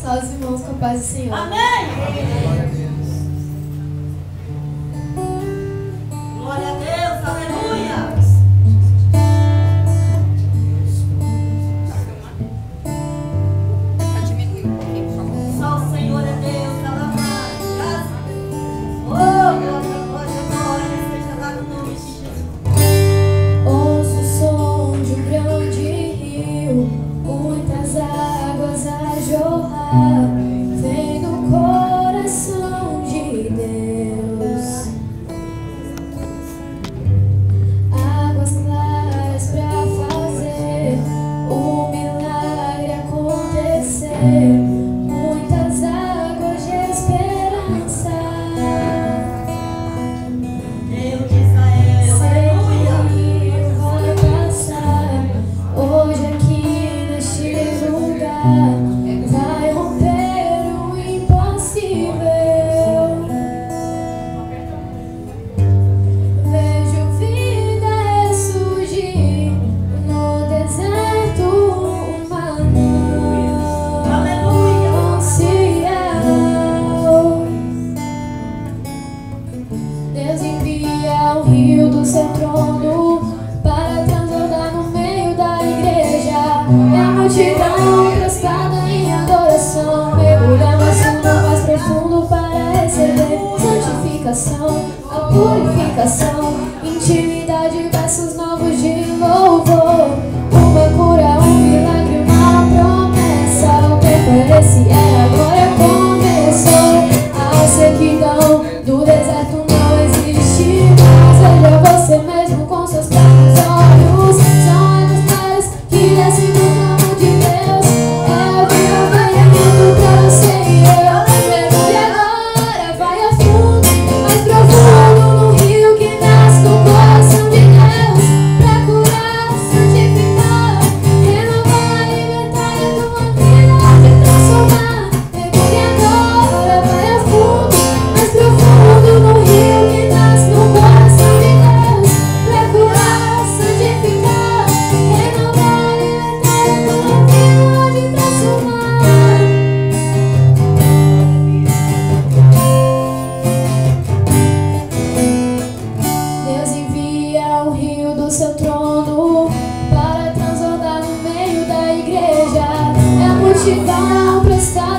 Saúde os irmãos com a paz do Senhor. Amém. Glória a Deus, aleluia. Só o Senhor é Deus, alabado. Graças a Deus. Oh, glória, glória, glória, seja dado o nome de Jesus. Ouço o som de um grande rio, muitas águas a jorrar, vem do coração de Deus. Águas claras pra fazer o milagre acontecer, muitas águas de esperança. Deus de Israel, aleluia. Vai passar hoje aqui neste lugar, vai romper o impossível. Vejo vida ressurgir no deserto, uma ancião. Deus envia o rio do seu trono para transbordar no meio da igreja. É a multidão prostrada em adoração, mergulha mais fundo, mais profundo para receber santificação, a purificação, intimidade, versos novos de louvor. Uma cura, um milagre, uma promessa. O tempo é esse, é agora, começou. A sequidão do deserto não existe mais. Veja você mesmo com seus próprios olhos. São águas claras que descem do trono de Deus. É o avivamento pra você e eu. Mergulhe agora, vai a fundo, mais profundo no rio que nasce no coração de Deus. Pra curar, santificar, renovar, libertar a tua vida, te transformar. Mergulhe agora, vai a fundo, mais profundo no rio que nasce no coração de Deus. Pra curar, santificar, renovar, libertar a tua vida, te transformar. Deus envia o rio do seu trono para transbordar no meio da igreja. É a multidão prestada